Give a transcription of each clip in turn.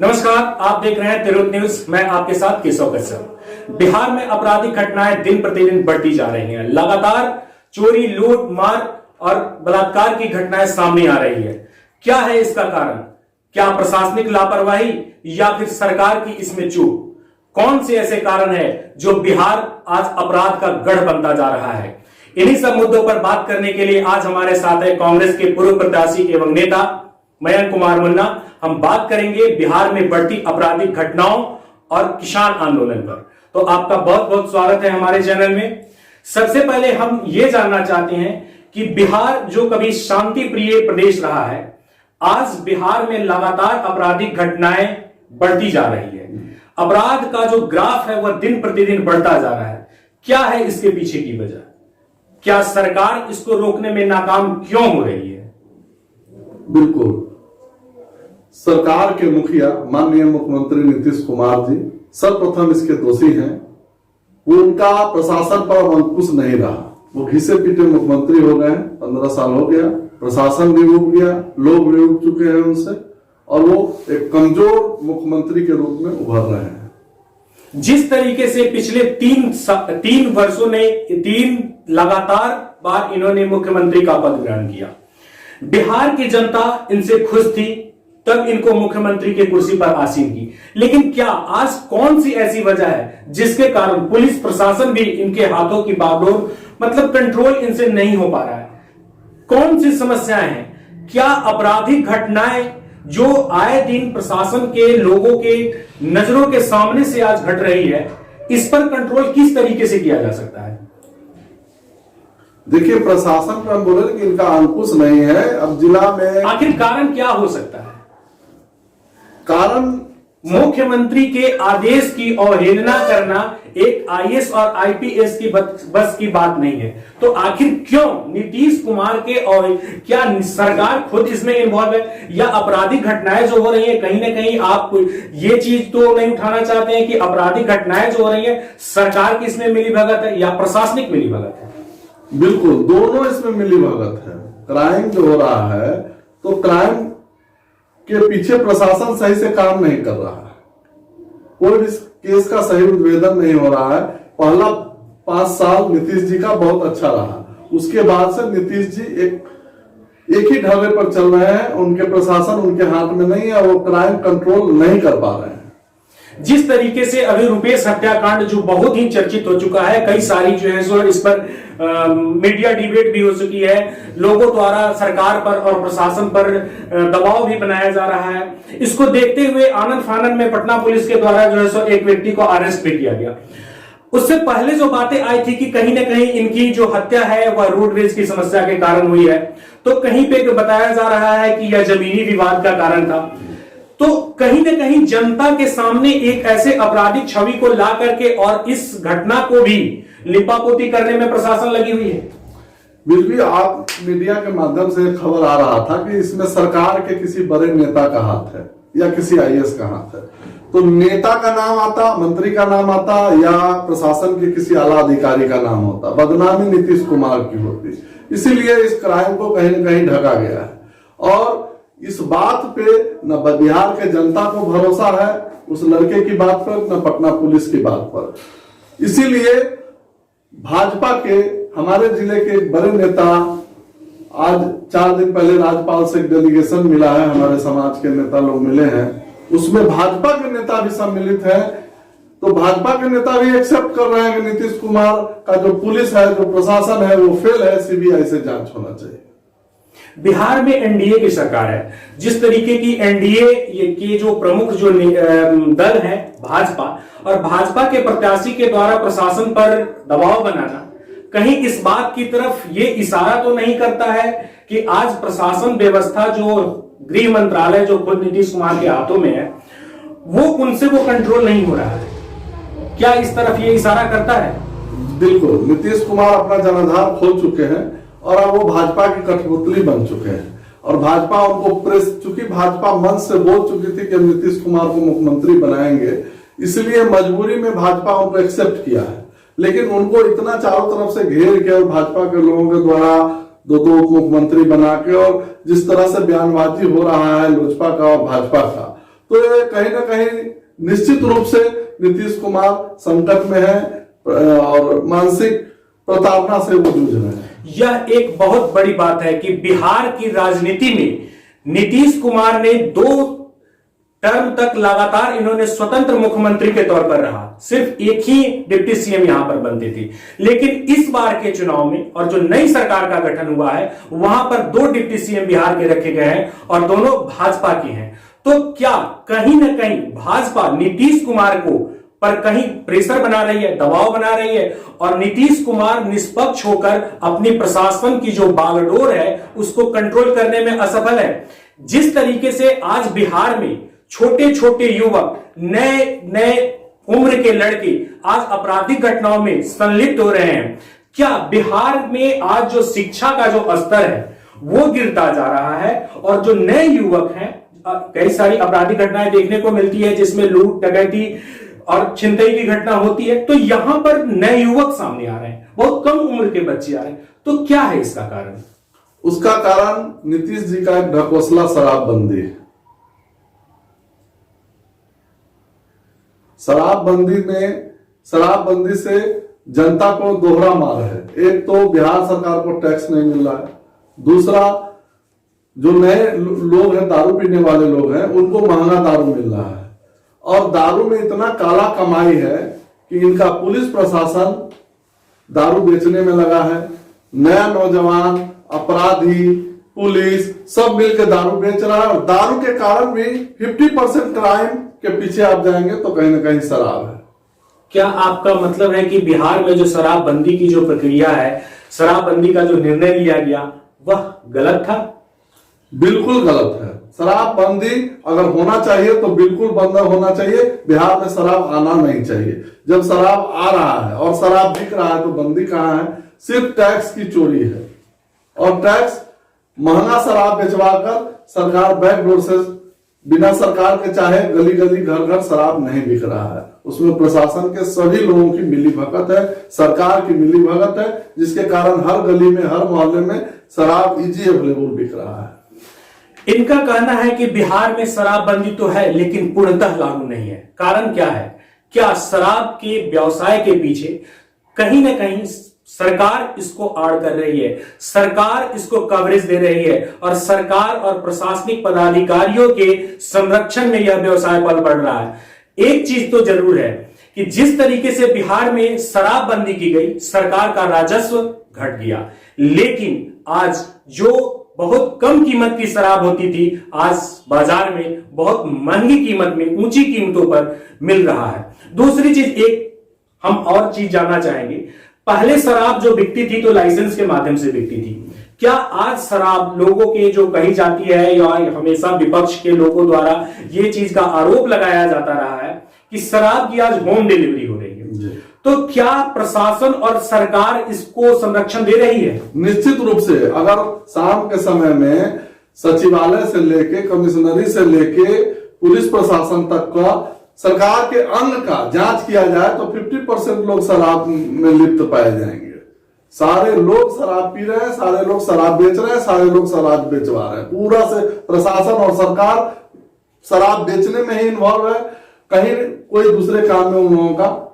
नमस्कार, आप देख रहे हैं तिरहुत न्यूज। मैं आपके साथ केशव कश्यप। बिहार में आपराधिक घटनाएं दिन प्रतिदिन बढ़ती जा रही हैं। लगातार चोरी, लूट, मार और बलात्कार की घटनाएं सामने आ रही है। क्या है इसका कारण? क्या प्रशासनिक लापरवाही या फिर सरकार की इसमें चूक? कौन से ऐसे कारण है जो बिहार आज अपराध का गढ़ बनता जा रहा है? इन्हीं सब मुद्दों पर बात करने के लिए आज हमारे साथ है कांग्रेस के पूर्व प्रत्याशी एवं नेता मयंक कुमार मुन्ना। हम बात करेंगे बिहार में बढ़ती आपराधिक घटनाओं और किसान आंदोलन पर। तो आपका बहुत बहुत स्वागत है हमारे चैनल में। सबसे पहले हम ये जानना चाहते हैं कि बिहार जो कभी शांति प्रिय प्रदेश रहा है, आज बिहार में लगातार आपराधिक घटनाएं बढ़ती जा रही है। अपराध का जो ग्राफ है वह दिन प्रतिदिन बढ़ता जा रहा है। क्या है इसके पीछे की वजह? क्या सरकार इसको रोकने में नाकाम क्यों हो रही है? बिल्कुल, सरकार के मुखिया माननीय मुख्यमंत्री नीतीश कुमार जी सर्वप्रथम इसके दोषी हैं। वो उनका प्रशासन पर अंकुश नहीं रहा। वो घिसे पीटे मुख्यमंत्री हो गए, 15 साल हो गया, प्रशासन भी उब गया, लोग भी उब चुके हैं उनसे, और वो एक कमजोर मुख्यमंत्री के रूप में उभर रहे हैं। जिस तरीके से पिछले तीन वर्षों ने 3 लगातार बार इन्होंने मुख्यमंत्री का पद ग्रहण किया, बिहार की जनता इनसे खुश थी, तब इनको मुख्यमंत्री की कुर्सी पर आसीन की। लेकिन क्या आज कौन सी ऐसी वजह है जिसके कारण पुलिस प्रशासन भी इनके हाथों की बागडोर मतलब कंट्रोल इनसे नहीं हो पा रहा है? कौन सी समस्याएं हैं? क्या आपराधिक घटनाएं जो आए दिन प्रशासन के लोगों के नजरों के सामने से आज घट रही है, इस पर कंट्रोल किस तरीके से किया जा सकता है? देखिए, प्रशासन पर हम बोले कि इनका अंकुश नहीं है। अब जिला में आखिर कारण क्या हो सकता है? कारण मुख्यमंत्री के आदेश की अवहेलना करना एक आईएएस और आईपीएस की बस की बात नहीं है। तो आखिर क्यों नीतीश कुमार के और क्या सरकार खुद इसमें इन्वॉल्व है, या आपराधिक घटनाएं जो हो रही है कहीं ना कहीं आप ये चीज तो नहीं उठाना चाहते हैं कि आपराधिक घटनाएं जो हो रही है सरकार की इसमें मिलीभगत है या प्रशासनिक मिलीभगत है? बिल्कुल, दोनों इसमें मिलीभगत है। क्राइम जो हो रहा है तो क्राइम के पीछे प्रशासन सही से काम नहीं कर रहा है। कोई इस केस का सही उद्भेदन नहीं हो रहा है। पहला 5 साल नीतीश जी का बहुत अच्छा रहा, उसके बाद से नीतीश जी एक ही ढाबे पर चल रहे हैं। उनके प्रशासन उनके हाथ में नहीं है, वो क्राइम कंट्रोल नहीं कर पा रहे हैं। जिस तरीके से अभी रुपेश हत्याकांड जो बहुत ही चर्चित हो चुका है, कई सारी जो है सो इस पर मीडिया डिबेट भी हो चुकी है, लोगों द्वारा सरकार पर और प्रशासन पर दबाव भी बनाया जा रहा है। इसको देखते हुए आनंद फानन में पटना पुलिस के द्वारा जो है सो एक व्यक्ति को अरेस्ट भी किया गया। उससे पहले जो बातें आई थी कि कहीं ना कहीं इनकी जो हत्या है वह रोड रेज की समस्या के कारण हुई है, तो कहीं पे बताया जा रहा है कि यह जमीनी विवाद का कारण था। तो कहीं ना कहीं जनता के सामने एक ऐसे आपराधिक छवि को ला करके और इस घटना को भी लिपापोती करने में प्रशासन लगी हुई है। बिल्कुल, आप मीडिया के माध्यम से खबर आ रहा था कि इसमें सरकार के किसी बड़े नेता का हाथ है या किसी आईएएस का हाथ है। तो नेता का नाम आता, मंत्री का नाम आता, या प्रशासन के किसी आला अधिकारी का नाम होता, बदनामी नीतीश कुमार की होती। इसीलिए इस क्राइम को कहीं न कहीं ढका गया है। और इस बात पे न बिहार के जनता को भरोसा है उस लड़के की बात पर, न पटना पुलिस की बात पर। इसीलिए भाजपा के हमारे जिले के एक बड़े नेता, आज 4 दिन पहले राज्यपाल से एक डेलीगेशन मिला है, हमारे समाज के नेता लोग मिले हैं, उसमें भाजपा के नेता भी सम्मिलित है। तो भाजपा के नेता भी एक्सेप्ट कर रहे हैं कि नीतीश कुमार का जो पुलिस है, जो प्रशासन है, वो फेल है, सीबीआई से जांच होना चाहिए। बिहार में एनडीए की सरकार है। जिस तरीके की एनडीए के जो प्रमुख जो दल है भाजपा, और भाजपा के प्रत्याशी के द्वारा प्रशासन पर दबाव बनाना कहीं इस बात की तरफ ये इशारा तो नहीं करता है कि आज प्रशासन व्यवस्था जो गृह मंत्रालय जो खुद नीतीश कुमार के हाथों में है, वो उनसे वो कंट्रोल नहीं हो रहा है? क्या इस तरफ ये इशारा करता है? बिल्कुल, नीतीश कुमार अपना जनाधार खोल चुके हैं और अब वो भाजपा की कठपुतली बन चुके हैं। और भाजपा उनको प्रेस, चूंकि भाजपा मन से बोल चुकी थी कि हम नीतीश कुमार को मुख्यमंत्री बनाएंगे, इसलिए मजबूरी में भाजपा उनको एक्सेप्ट किया है। लेकिन उनको इतना चारों तरफ से घेर के और भाजपा के लोगों के द्वारा 2 उप मुख्यमंत्री बना के, और जिस तरह से बयानबाजी हो रहा है लोजपा का और भाजपा का, तो ये कहीं ना कहीं निश्चित रूप से नीतीश कुमार संकट में है और मानसिक प्रताड़ना से वो जूझ रहे हैं। यह एक बहुत बड़ी बात है कि बिहार की राजनीति में नीतीश कुमार ने 2 टर्म तक लगातार इन्होंने स्वतंत्र मुख्यमंत्री के तौर पर रहा, सिर्फ एक ही डिप्टी सीएम यहां पर बनती थी। लेकिन इस बार के चुनाव में और जो नई सरकार का गठन हुआ है वहां पर 2 डिप्टी सीएम बिहार के रखे गए हैं और दोनों भाजपा के हैं। तो क्या कहीं ना कहीं भाजपा नीतीश कुमार को पर कहीं प्रेशर बना रही है, दबाव बना रही है और नीतीश कुमार निष्पक्ष होकर अपनी प्रशासन की जो बागडोर है उसको कंट्रोल करने में असफल है। जिस तरीके से आज बिहार में छोटे छोटे युवक, नए नए उम्र के लड़के आज आपराधिक घटनाओं में संलिप्त हो रहे हैं, क्या बिहार में आज जो शिक्षा का जो स्तर है वो गिरता जा रहा है और जो नए युवक हैं, कई सारी आपराधिक घटनाएं देखने को मिलती है जिसमें लूट, डकैती और छिनतई की घटना होती है, तो यहां पर नए युवक सामने आ रहे हैं, बहुत कम उम्र के बच्चे आ रहे हैं। तो क्या है इसका कारण? उसका कारण नीतीश जी का एक ढकोसला शराबबंदी है। शराबबंदी से जनता को दोहरा मार है। एक तो बिहार सरकार को टैक्स नहीं मिल रहा है, दूसरा जो नए लोग हैं, दारू पीने वाले लोग हैं, उनको महंगा दारू मिल रहा है और दारू में इतना काला कमाई है कि इनका पुलिस प्रशासन दारू बेचने में लगा है। नया नौजवान, अपराधी, पुलिस सब मिलकर दारू बेच रहा है और दारू के कारण भी 50% क्राइम के पीछे आप जाएंगे तो कहीं ना कहीं शराब है। क्या आपका मतलब है कि बिहार में जो शराबबंदी की जो प्रक्रिया है, शराबबंदी का जो निर्णय लिया गया वह गलत था? बिल्कुल गलत है। शराबबंदी अगर होना चाहिए तो बिल्कुल बंद होना चाहिए। बिहार में शराब आना नहीं चाहिए। जब शराब आ रहा है और शराब बिक रहा है तो बंदी कहां है? सिर्फ टैक्स की चोरी है और टैक्स महंगा शराब बेचवाकर सरकार बैकडोर से बिना सरकार के चाहे गली गली घर घर शराब नहीं बिक रहा है। उसमें प्रशासन के सभी लोगों की मिलीभगत है, सरकार की मिलीभगत है, जिसके कारण हर गली में, हर मोहल्ले में शराब इजी अवेलेबल बिक रहा है। इनका कहना है कि बिहार में शराबबंदी तो है लेकिन पूर्णतः लागू नहीं है। कारण क्या है? क्या शराब के व्यवसाय के पीछे कहीं ना कहीं सरकार इसको आड़ कर रही है, सरकार इसको कवरेज दे रही है और सरकार और प्रशासनिक पदाधिकारियों के संरक्षण में यह व्यवसाय पल बढ़ रहा है। एक चीज तो जरूर है कि जिस तरीके से बिहार में शराबबंदी की गई, सरकार का राजस्व घट गया, लेकिन आज जो बहुत कम कीमत की शराब होती थी आज बाजार में बहुत महंगी कीमत में, ऊंची कीमतों पर मिल रहा है। दूसरी चीज, एक हम और चीज जानना चाहेंगे, पहले शराब जो बिकती थी तो लाइसेंस के माध्यम से बिकती थी। क्या आज शराब लोगों के जो कही जाती है या हमेशा विपक्ष के लोगों द्वारा ये चीज का आरोप लगाया जाता रहा है कि शराब की आज होम डिलीवरी हो रही है, तो क्या प्रशासन और सरकार इसको संरक्षण दे रही है? निश्चित रूप से। अगर शाम के समय में सचिवालय से लेके, कमिश्नरी से लेके पुलिस प्रशासन तक का सरकार के अंग का जांच किया जाए तो 50% लोग शराब में लिप्त पाए जाएंगे। सारे लोग शराब पी रहे हैं, सारे लोग शराब बेच रहे हैं, सारे लोग शराब बेचवा रहे हैं। पूरा से प्रशासन और सरकार शराब बेचने में ही इन्वॉल्व है, कहीं कोई दूसरे काम में उन लोगों का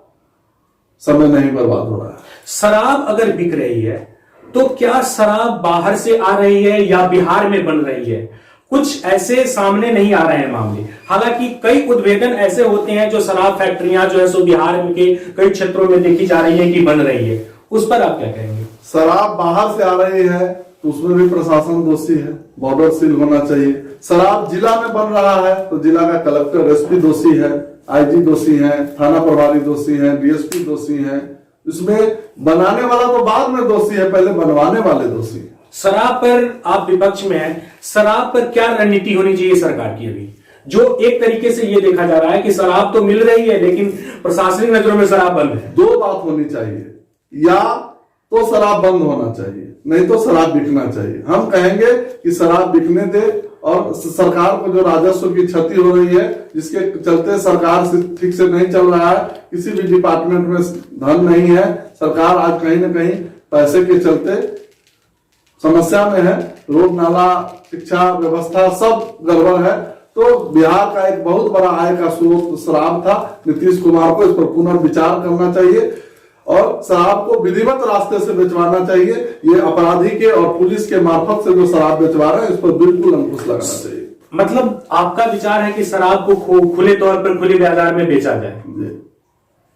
समय नहीं बर्बाद हो रहा है। शराब अगर बिक रही है तो क्या शराब बाहर से आ रही है या बिहार में बन रही है? कुछ ऐसे सामने नहीं आ रहे हैं मामले। हालांकि कई उद्भेदन ऐसे होते हैं जो शराब फैक्ट्रियां जो है सो बिहार के कई क्षेत्रों में देखी जा रही है कि बन रही है, उस पर आप क्या कहेंगे? शराब बाहर से आ रही है तो उसमें भी प्रशासन दोषी है, बॉर्डर सील होना चाहिए। शराब जिला में बन रहा है तो जिला का कलेक्टर, एसपी दोषी है, आईजी दोषी है, थाना प्रभारी दोषी है, डीएसपी दोषी है। इसमें बनाने वाला तो बाद में दोषी है, पहले बनवाने वाले दोषी है। शराब पर आप विपक्ष में हैं, शराब पर क्या रणनीति होनी चाहिए सरकार की? अभी जो एक तरीके से ये देखा जा रहा है कि शराब तो मिल रही है लेकिन प्रशासनिक नजरों में शराब बंद है। दो बात होनी चाहिए, या तो शराब बंद होना चाहिए, नहीं तो शराब बिकना चाहिए। हम कहेंगे कि शराब बिकने दे और सरकार को जो राजस्व की क्षति हो रही है, जिसके चलते सरकार ठीक से नहीं चल रहा है, किसी भी डिपार्टमेंट में धन नहीं है, सरकार आज कहीं ना कहीं पैसे के चलते समस्या में है, रोड नाला, शिक्षा व्यवस्था सब गड़बड़ है। तो बिहार का एक बहुत बड़ा आय का स्रोत शराब था। नीतीश कुमार को इस पर पुनर्विचार करना चाहिए और शराब को विधिवत रास्ते से बेचवाना चाहिए। ये अपराधी के और पुलिस के मार्फत से जो शराब बेचवा रहे हैं इस पर बिल्कुल अंकुश लगाना चाहिए। मतलब आपका विचार है कि शराब को खुले तौर पर खुले बाजार में बेचा जाए?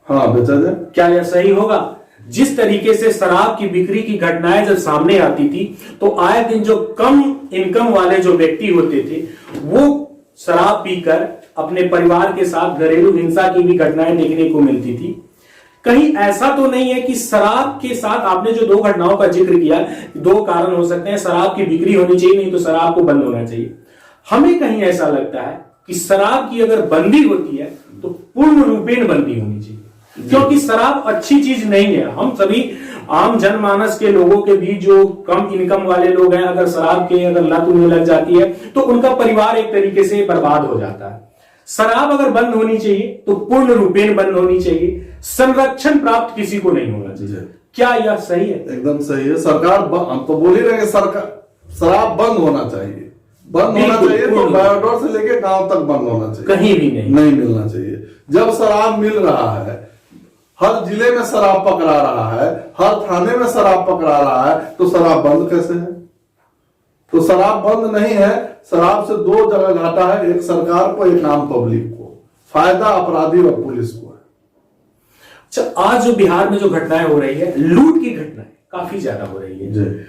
हाँ, बेचा जाए। क्या यह सही होगा? जिस तरीके से शराब की बिक्री की घटनाएं जब सामने आती थी तो आए दिन जो कम इनकम वाले जो व्यक्ति होते थे वो शराब पीकर अपने परिवार के साथ घरेलू हिंसा की भी घटनाएं देखने को मिलती थी। कहीं ऐसा तो नहीं है कि शराब के साथ आपने जो 2 घटनाओं का जिक्र किया, 2 कारण हो सकते हैं, शराब की बिक्री होनी चाहिए, नहीं तो शराब को बंद होना चाहिए। हमें कहीं ऐसा लगता है कि शराब की अगर बंदी होती है तो पूर्ण रूपेण बंदी होनी चाहिए, क्योंकि शराब अच्छी चीज नहीं है। हम सभी आम जनमानस के लोगों के बीच जो कम इनकम वाले लोग हैं, अगर शराब के अगर लत उन्हें लग जाती है तो उनका परिवार एक तरीके से बर्बाद हो जाता है। शराब अगर बंद होनी चाहिए तो पूर्ण रूपेण बंद होनी चाहिए, संरक्षण प्राप्त किसी को नहीं होना चाहिए। क्या यह सही है? एकदम सही है। सरकार, हम तो बोल ही रहे हैं, सरकार शराब बंद होना चाहिए, बंद होना चाहिए तो बायोडोर से लेके गांव तक बंद होना चाहिए, कहीं भी नहीं मिलना चाहिए। जब शराब मिल रहा है, हर जिले में शराब पकड़ा रहा है, हर थाने में शराब पकड़ा रहा है, तो शराब बंद कैसे है? तो शराब बंद नहीं है। शराब से 2 जगह घाटा है, एक सरकार को, एक आम पब्लिक को। फायदा अपराधी और पुलिस को है। अच्छा, आज जो बिहार में जो घटनाएं हो रही है, लूट की घटनाएं काफी ज्यादा हो रही है।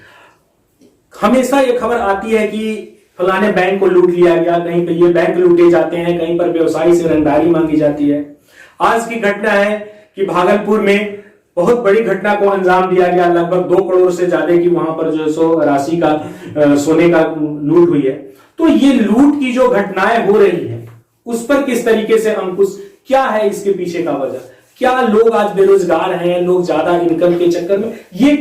हमेशा ये खबर आती है कि फलाने बैंक को लूट लिया गया, कहीं पे ये बैंक लूटे जाते हैं, कहीं पर व्यवसायी से रंगदारी मांगी जाती है। आज की घटना है कि भागलपुर में बहुत बड़ी घटना को अंजाम दिया गया, लगभग 2 करोड़ से ज्यादा की वहां पर जो सो राशि का सोने का लूट हुई है। तो ये लूट की जो घटनाएं हो रही है उस पर किस तरीके से अंकुश, क्या है इसके पीछे का वजह? क्या लोग आज बेरोजगार हैं, लोग ज्यादा इनकम के चक्कर में, ये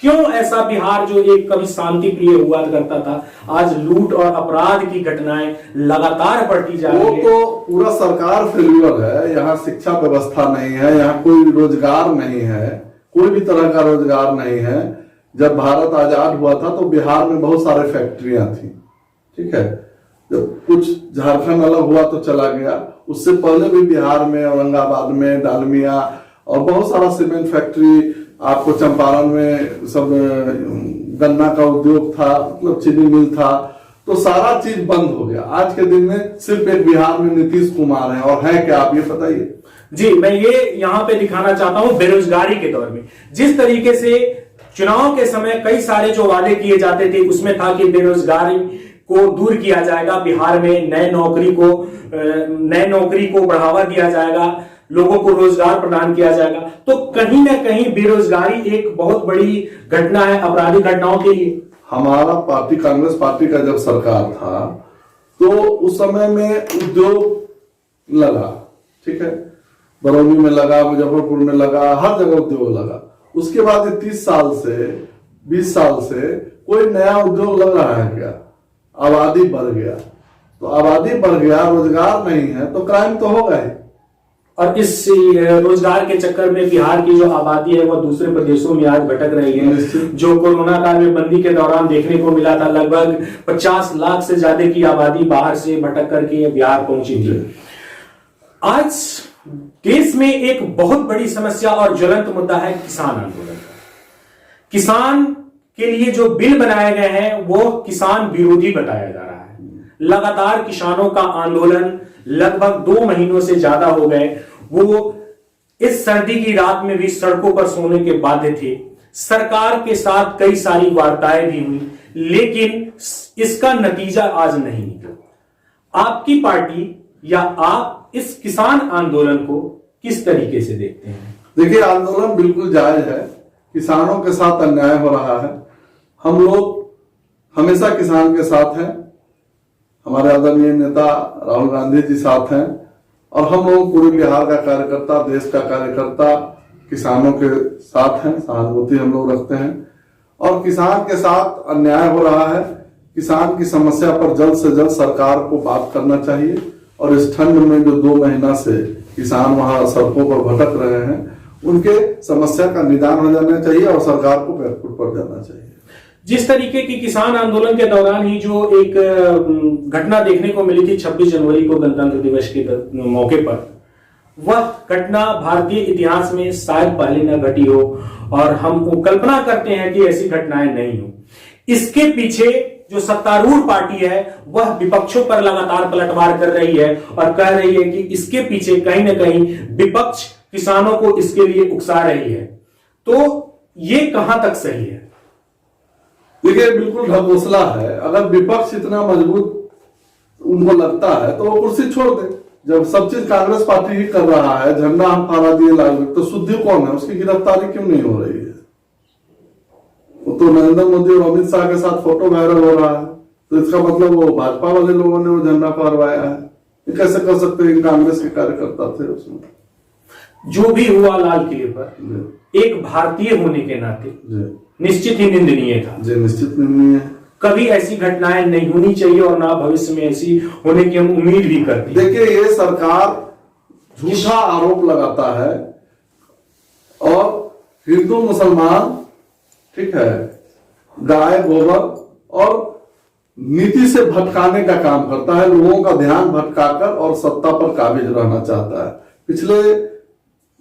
क्यों ऐसा बिहार जो एक कभी शांति प्रिय हुआ करता था, आज लूट और अपराध की घटनाएं लगातार बढ़ती जा रही है? वो तो पूरा सरकार फेल्यूर है। यहाँ शिक्षा व्यवस्था नहीं है, यहाँ कोई रोजगार नहीं है, कोई भी तरह का रोजगार नहीं है। जब भारत आजाद हुआ था तो बिहार में बहुत सारे फैक्ट्रियां थी, ठीक है। जब कुछ झारखंड अलग हुआ तो चला गया, उससे पहले भी बिहार में औरंगाबाद में डालमिया और बहुत सारा सीमेंट फैक्ट्री, आपको चंपारण में सब गन्ना का उद्योग था, मतलब चीनी मिल था, तो सारा चीज बंद हो गया। आज के दिन में सिर्फ एक बिहार में नीतीश कुमार है, और है क्या आप ये बताइए? जी, मैं ये यहां पे दिखाना चाहता हूं बेरोजगारी के दौर में जिस तरीके से चुनाव के समय कई सारे जो वादे किए जाते थे उसमें था कि बेरोजगारी को दूर किया जाएगा, बिहार में नए नौकरी को बढ़ावा दिया जाएगा, लोगों को रोजगार प्रदान किया जाएगा। तो कहीं ना कहीं बेरोजगारी एक बहुत बड़ी घटना है आपराधिक घटनाओं के लिए। हमारा पार्टी, कांग्रेस पार्टी का जब सरकार था तो उस समय में उद्योग लगा, ठीक है, बरौनी में लगा, मुजफ्फरपुर में लगा, हर जगह उद्योग लगा। उसके बाद 30 साल से 20 साल से कोई नया उद्योग लग रहा है क्या? आबादी बढ़ गया, तो आबादी बढ़ गया, रोजगार नहीं है तो क्राइम तो होगा ही। और इस रोजगार के चक्कर में बिहार की जो आबादी है वो दूसरे प्रदेशों में आज भटक रही है। जो कोरोना काल में बंदी के दौरान देखने को मिला था, लगभग 50 लाख से ज्यादा की आबादी बाहर से भटक करके बिहार पहुंची थी। आज देश में एक बहुत बड़ी समस्या और ज्वलंत मुद्दा है किसान आंदोलन। किसान के लिए जो बिल बनाए गए हैं वो किसान विरोधी बताया जा रहा है। लगातार किसानों का आंदोलन लगभग 2 महीनों से ज्यादा हो गए। वो इस सर्दी की रात में भी सड़कों पर सोने के बाध्य थे। सरकार के साथ कई सारी वार्ताएं भी हुई, लेकिन इसका नतीजा आज नहीं निकला। आपकी पार्टी या आप इस किसान आंदोलन को किस तरीके से देखते हैं? देखिए, आंदोलन बिल्कुल जायज है। किसानों के साथ अन्याय हो रहा है। हम लोग हमेशा किसान के साथ हैं। हमारे आदरणीय नेता राहुल गांधी जी साथ हैं, और हम लोग पूरे बिहार का कार्यकर्ता, देश का कार्यकर्ता किसानों के साथ हैं। सहानुभूति हम लोग रखते हैं, और किसान के साथ अन्याय हो रहा है। किसान की समस्या पर जल्द से जल्द सरकार को बात करना चाहिए, और इस ठंड में जो 2 महीना से किसान वहां सड़कों पर भटक रहे हैं, उनके समस्या का निदान हो जाना चाहिए और सरकार को बैकफुट पर जाना चाहिए। जिस तरीके की किसान आंदोलन के दौरान ही जो एक घटना देखने को मिली थी 26 जनवरी को गणतंत्र दिवस के मौके पर, वह घटना भारतीय इतिहास में शायद पहले न घटी हो और हम कल्पना करते हैं कि ऐसी घटनाएं नहीं हो। इसके पीछे जो सत्तारूढ़ पार्टी है वह विपक्षों पर लगातार पलटवार कर रही है और कह रही है कि इसके पीछे कहीं ना कहीं विपक्ष किसानों को इसके लिए उकसा रही है। तो ये कहां तक सही है? देखिए, बिल्कुल ढकोसला है। अगर विपक्ष इतना मजबूत उनको लगता है तो वो कुर्सी छोड़ दे। जब सब चीज कांग्रेस पार्टी ही कर रहा है, झंडा हम फहरा दिए लाल, तो शुद्धि कौन है? उसकी गिरफ्तारी क्यों नहीं हो रही है? वो तो नरेंद्र मोदी और अमित शाह के साथ फोटो वायरल हो रहा है, तो इसका मतलब वो भाजपा वाले लोगों ने वो झंडा फहरवाया है। ये कैसे कर सकते हैं? कांग्रेस के कार्यकर्ता थे उसमें। जो भी हुआ लाल किले पर एक भारतीय होने के नाते निश्चित ही निंदनीय था। जी, निश्चित निंदनीय है। कभी ऐसी घटनाएं नहीं होनी चाहिए और ना भविष्य में ऐसी होने की हम उम्मीद भी करते हैं। देखिए, ये सरकार झूठा आरोप लगाता है और हिंदू मुसलमान, ठीक है, गाय गोबर और नीति से भटकाने का काम करता है। लोगों का ध्यान भटकाकर और सत्ता पर काबिज रहना चाहता है। पिछले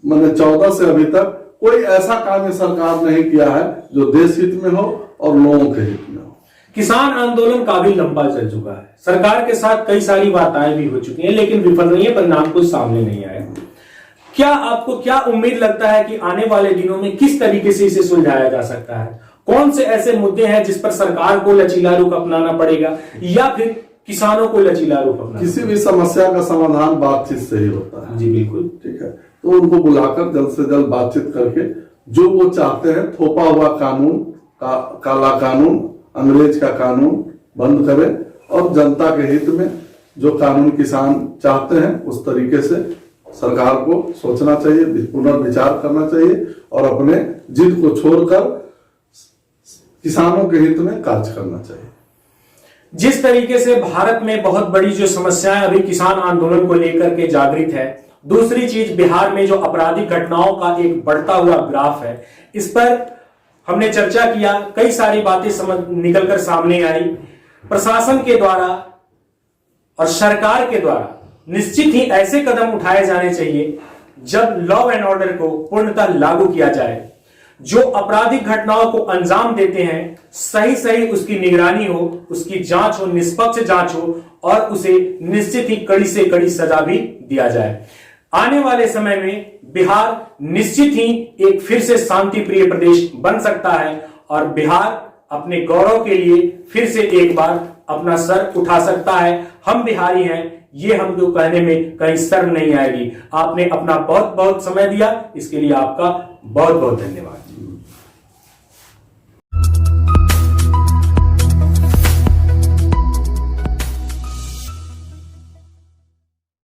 14 से अभी तक कोई ऐसा काम सरकार नहीं किया है जो देश हित में हो और लोगों के हित में हो। किसान आंदोलन काफी लंबा चल चुका है, सरकार के साथ कई सारी वार्ताएं भी हो चुकी हैं, लेकिन विफल रही है, परिणाम कुछ सामने नहीं आया। क्या आपको क्या उम्मीद लगता है कि आने वाले दिनों में किस तरीके से इसे सुलझाया जा सकता है? कौन से ऐसे मुद्दे हैं जिस पर सरकार को लचीला रुख अपनाना पड़ेगा या फिर किसानों को लचीला रुख अपनाना? किसी भी समस्या का समाधान बातचीत से ही होता है। जी बिल्कुल, ठीक है। तो उनको बुलाकर जल्द से जल्द बातचीत करके जो वो चाहते हैं, थोपा हुआ कानून, काला कानून, अंग्रेज का कानून बंद करें और जनता के हित में जो कानून किसान चाहते हैं उस तरीके से सरकार को सोचना चाहिए, पुनर्विचार करना चाहिए और अपने जिद को छोड़कर किसानों के हित में कार्य करना चाहिए। जिस तरीके से भारत में बहुत बड़ी जो समस्याएं अभी किसान आंदोलन को लेकर के जागृत है, दूसरी चीज बिहार में जो आपराधिक घटनाओं का एक बढ़ता हुआ ग्राफ है, इस पर हमने चर्चा किया, कई सारी बातें निकलकर सामने आई। प्रशासन के द्वारा और सरकार के द्वारा निश्चित ही ऐसे कदम उठाए जाने चाहिए जब लॉ एंड ऑर्डर को पूर्णतः लागू किया जाए। जो आपराधिक घटनाओं को अंजाम देते हैं सही सही उसकी निगरानी हो, उसकी जांच हो, निष्पक्ष जांच हो और उसे निश्चित ही कड़ी से कड़ी सजा भी दिया जाए। आने वाले समय में बिहार निश्चित ही एक फिर से शांति प्रिय प्रदेश बन सकता है और बिहार अपने गौरव के लिए फिर से एक बार अपना सर उठा सकता है। हम बिहारी हैं, ये हमको कहने में कहीं शर्म नहीं आएगी। आपने अपना बहुत बहुत समय दिया, इसके लिए आपका बहुत बहुत धन्यवाद।